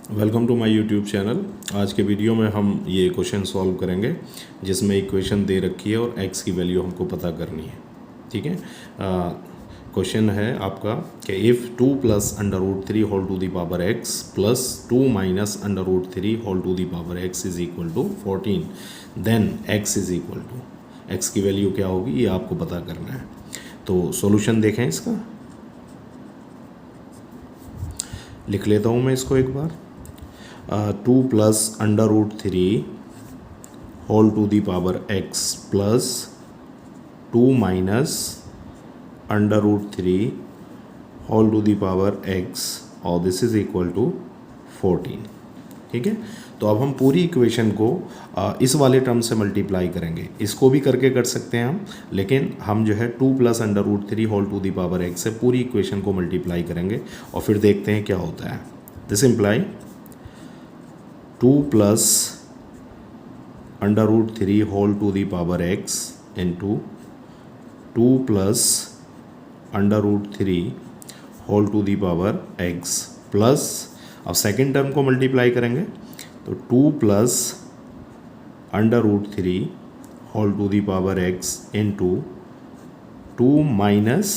Welcome to my YouTube channel. आज के video में हम ये क्वेश्चन सॉल्व करेंगे जिसमें इक्वेशन दे रखी है और x की वैल्यू हमको पता करनी है। ठीक है, क्वेश्चन है आपका कि if 2 plus under root 3 whole to the power x plus 2 minus under root 3 whole to the power x is equal to 14, then x is equal to, x की वैल्यू क्या होगी ये आपको पता करना है। तो सॉल्यूशन देखें इसका, लिख लेता हूँ मैं इसको एक बार। 2 plus under root 3 whole to the power x plus 2 minus under root 3 whole to the power x और दिस इज इक्वल टू 14। ठीक है, तो अब हम पूरी इक्वेशन को इस वाले टर्म से मल्टीप्लाई करेंगे। इसको भी करके कर सकते हैं हम, लेकिन हम जो है 2 plus under root 3 whole to the power x से पूरी इक्वेशन को मल्टीप्लाई करेंगे और फिर देखते हैं क्या होता है। This imply 2 plus under root 3 whole to the power x into 2 plus under root 3 whole to the power x plus, अब सेकेंड टर्म को मल्टीप्लाई करेंगे तो 2 plus under root 3 whole to the power x into 2 minus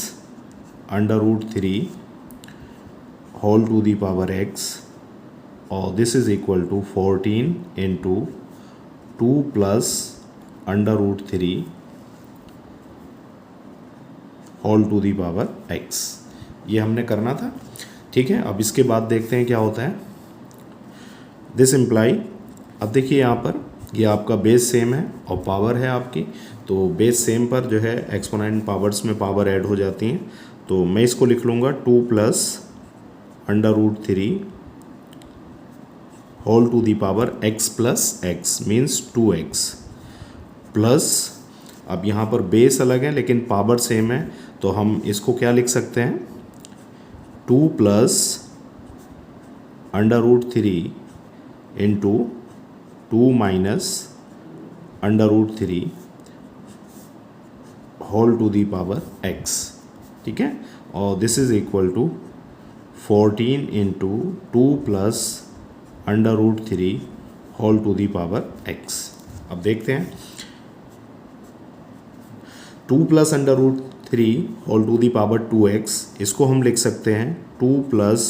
under root 3 whole to the power x और this is equal to 14 into 2 plus under root 3 whole to the power x। ये हमने करना था। ठीक है, अब इसके बाद देखते हैं क्या होता है। दिस इम्प्लाई, अब देखिए यहाँ पर ये आपका बेस सेम है और पावर है आपकी, तो बेस सेम पर जो है एक्सपोनेंट पावर्स में पावर ऐड हो जाती हैं। तो मैं इसको लिख लूँगा 2 plus under root 3 whole to the power x plus x means 2x plus, अब यहाँ पर बेस अलग है लेकिन पावर सेम है तो हम इसको क्या लिख सकते हैं 2 plus under root 3 into 2 minus under root 3 whole to the power x। ठीक है, और this is equal to 14 into 2 plus under root 3 whole to the power x। अब देखते हैं 2 plus under root 3 whole to the power 2x, इसको हम लिख सकते हैं 2 plus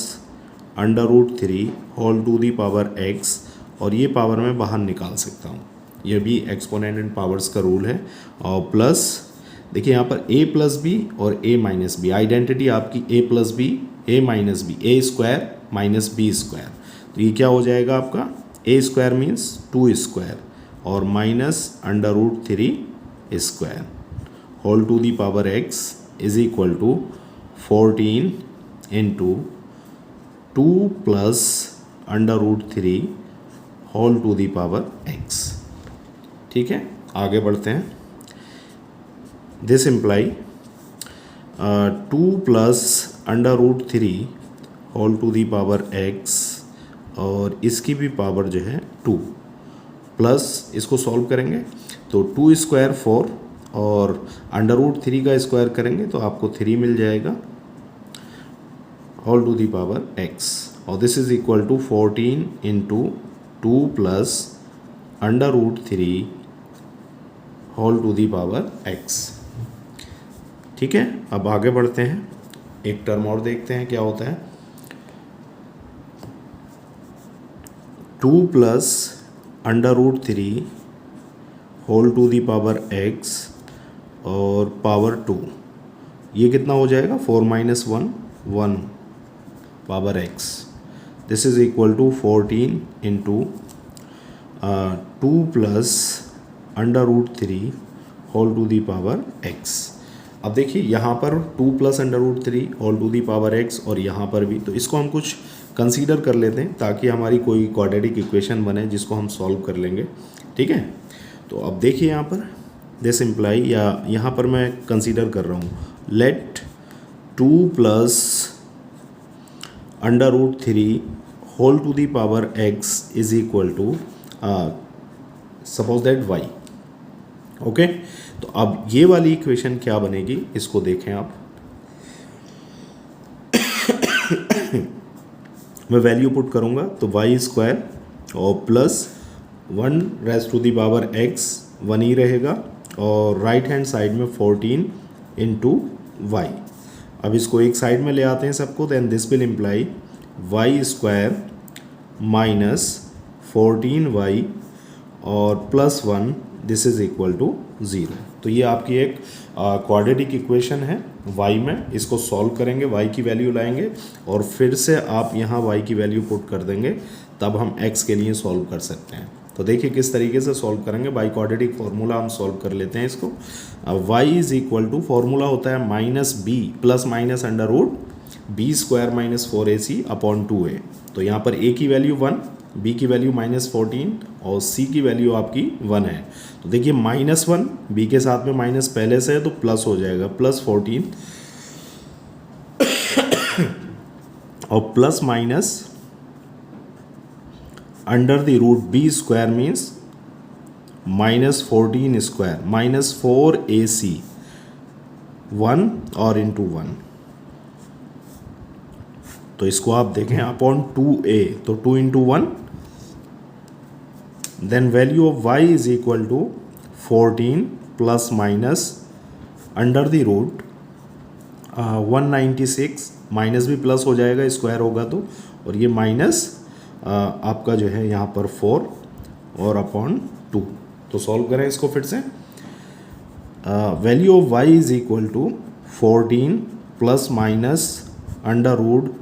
under root 3 whole to the power x और ये पावर मैं बाहर निकाल सकता हूँ, ये भी एक्सपोनेंट एंड पावर्स का रूल है। और प्लस देखिए यहाँ पर a प्लस बी और a माइनस बी, आइडेंटिटी आपकी a plus b a minus b, a square minus b square, तो ये क्या हो जाएगा आपका a स्क्वायर मीन्स 2 स्क्वायर और minus under root 3 square whole to the power x is equal to 14 into 2 plus under root 3 whole to the power x। ठीक है, आगे बढ़ते हैं। This imply 2 plus under root 3 whole to the power x और इसकी भी power जो है 2 प्लस, इसको सॉल्व करेंगे तो 2 स्क्वायर 4 और अंडर रूट 3 का स्क्वायर करेंगे तो आपको 3 मिल जाएगा whole to the power x और this is equal to 14 into 2 plus under root 3 whole to the power x। ठीक है, अब आगे बढ़ते हैं, एक टर्म और देखते हैं क्या होता है। 2 plus under root 3 whole to the power x और पावर 2, ये कितना हो जाएगा 4 minus 1 power x, this is equal to 14 into 2 plus under root 3 whole to the power x। अब देखिए यहाँ पर 2 plus under root 3 whole to the power x और यहाँ पर भी, तो इसको हम कुछ कंसीडर कर लेते हैं ताकि हमारी कोई क्वाड्रेटिक इक्वेशन बने जिसको हम सॉल्व कर लेंगे। ठीक है, तो अब देखिए यहाँ पर दिस इम्प्लाई, या यहाँ पर मैं कंसीडर कर रहा हूँ let 2 plus under root 3 whole to the power x is equal to suppose that y। ओके, तो अब ये वाली इक्वेशन क्या बनेगी इसको देखें आप। मैं वैल्यू पुट करूँगा तो वाई स्क्वायर और plus 1 raise to the power x 1 ही रहेगा, और राइट हैंड साइड में 14 इंटू वाई। अब इसको एक साइड में ले आते हैं सबको, then this will imply y square minus 14y और plus 1, this is equal to 0। तो ये आपकी एक क्वाड्रेटिक इक्वेशन है y में। इसको सॉल्व करेंगे, y की वैल्यू लाएंगे और फिर से आप यहाँ y की वैल्यू पुट कर देंगे, तब हम x के लिए सॉल्व कर सकते हैं। तो देखिए किस तरीके से सॉल्व करेंगे। बाई क्वाड्रेटिक फार्मूला हम सॉल्व कर लेते हैं इसको। y is equal to, formula होता है minus b plus minus under root b square minus 4ac upon 2a। तो यहाँ पर a की वैल्यू 1, b की वैल्यू -14 और c की वैल्यू आपकी 1 है। तो देखिए -1 b के साथ में माइनस पहले से है तो प्लस हो जाएगा, +14 और plus minus under the root b square means -14 square -4ac 1 और इंटू 1। तो इसको आप देखें अपॉन 2a, तो 2 into 1, then value of y is equal to 14 plus minus under the root 196, minus भी प्लस हो जाएगा स्क्वायर होगा तो, और ये माइनस आपका जो है यहाँ पर 4 और अपॉन 2। तो सॉल्व करें इसको फिर से। Value of y is equal to 14 plus minus under root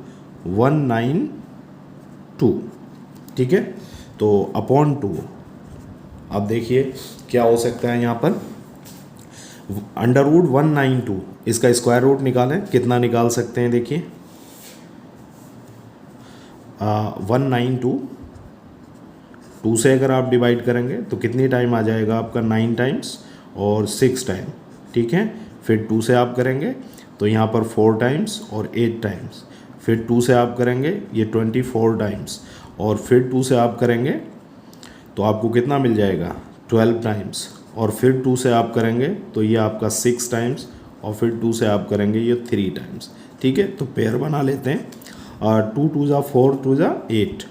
192, ठीक है, तो अपॉन 2। अब देखिए क्या हो सकता है यहाँ पर, अंडर रूट 192, इसका स्क्वायर रूट निकालें, कितना निकाल सकते हैं देखिए 192, 2 से अगर आप डिवाइड करेंगे तो कितनी टाइम आ जाएगा आपका 9 टाइम्स और 6 टाइम, ठीक है। फिर 2 से आप करेंगे तो यहाँ पर 4 टाइम्स और 8 टाइम्स, फिर 2 से आप करेंगे ये 24 टाइम्स, और फिर 2 से आप करेंगे तो आपको कितना मिल जाएगा 12 टाइम्स, और फिर 2 से आप करेंगे तो ये आपका 6 टाइम्स, और फिर 2 से आप करेंगे ये 3 टाइम्स, ठीक है। तो पेयर बना लेते हैं, 2 2 जा 4, 2 जा 8।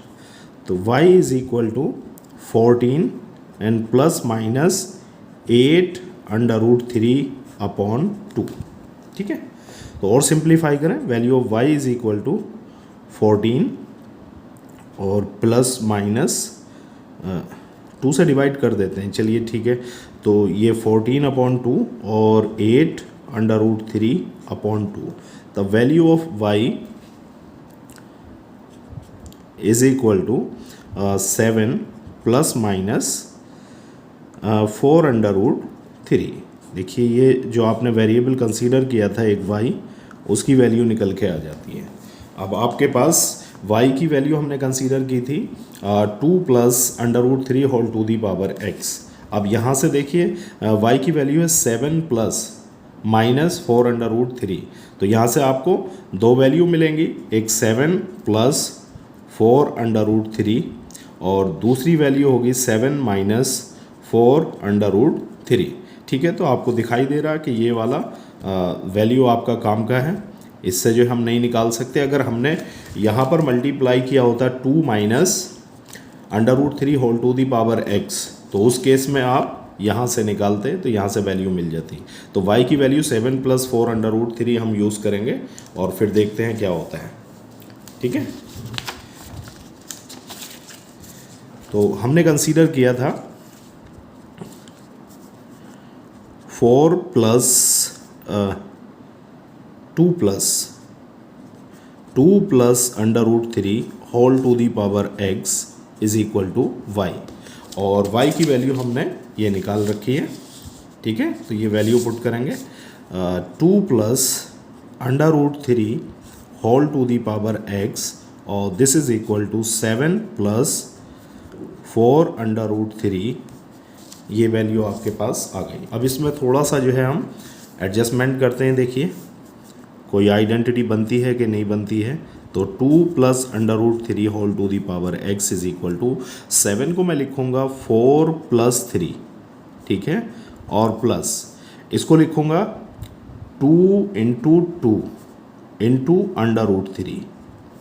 तो y is equal to 14 and plus minus 8 under root 3 upon 2, ठीक है। तो और सिंप्लीफाई करें, value of y is equal to 14 और प्लस माइनस 2 से डिवाइड कर देते हैं, चलिए ठीक है। तो ये 14 अपॉन 2 और 8 under root 3 upon 2। The value of y is equal to 7 plus minus 4 under root 3। देखिए ये जो आपने वेरिएबल कंसीडर किया था एक y, उसकी वैल्यू निकल के आ जाती है। अब आपके पास y की वैल्यू हमने कंसीडर की थी 2 plus under root 3 whole to the power x। अब यहाँ से देखिए y की वैल्यू है 7 प्लस माइनस 4 अंडर रूट 3। तो यहाँ से आपको दो वैल्यू मिलेंगी, एक 7 प्लस 4 अंडर रूट 3 और दूसरी वैल्यू होगी 7 माइनस 4 अंडर रूट 3, ठीक है। तो आपको दिखाई दे रहा है कि ये वाला वैल्यू आपका काम का है, इससे जो हम नहीं निकाल सकते। अगर हमने यहाँ पर मल्टीप्लाई किया होता 2 minus under root 3 whole to the power x, तो उस केस में आप यहाँ से निकालते तो यहाँ से वैल्यू मिल जाती। तो y की वैल्यू 7 प्लस 4 अंडर रूट 3 हम यूज़ करेंगे और फिर देखते हैं क्या होता है, ठीक है। तो हमने कंसीडर किया था 4 plus 2 plus under root 3 whole to the power x is equal to y, और y की वैल्यू हमने ये निकाल रखी है, ठीक है। तो ये वैल्यू पुट करेंगे 2 plus under root 3 whole to the power x, और this is equal to 7 plus 4 under root 3। ये वैल्यू आपके पास आ गई। अब इसमें थोड़ा सा जो है हम एडजस्टमेंट करते हैं, देखिए कोई आइडेंटिटी बनती है कि नहीं बनती है। तो 2 plus under root 3 whole to the power x is equal to 7 को मैं लिखूँगा 4 प्लस 3, ठीक है, और प्लस इसको लिखूँगा 2 इंटू 2 इंटू अंडर रूट 3,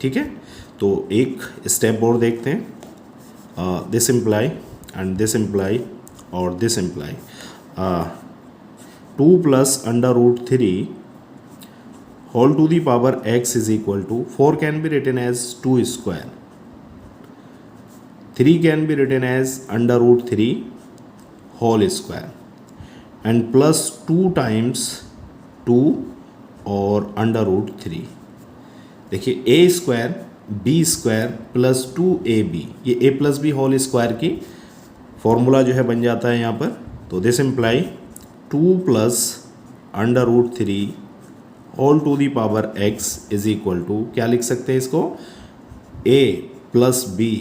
ठीक है, तो एक स्टेप और देखते हैं. This implies and this implies और this imply 2 plus under root 3 whole to the power x is equal to 4 can be written as 2 square, 3 can be written as under root 3 whole square and plus 2 times 2 और under root 3. देखिए A square B square plus 2ab, ये a plus B whole square की formula जो है बन जाता है यहाँ पर. तो this imply 2 plus under root 3 whole to the power x is equal to, क्या लिख सकते हैं इसको, a plus B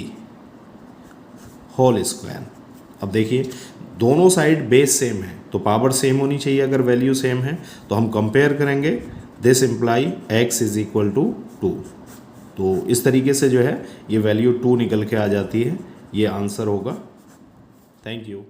whole square. अब देखिए दोनों साइड बेस सेम है तो पावर सेम होनी चाहिए. अगर वैल्यू सेम है तो हम कंपेयर करेंगे. This imply x is equal to 2. तो इस तरीके से जो है ये वैल्यू 2 निकल के आ जाती है. ये आंसर होगा. Thank you.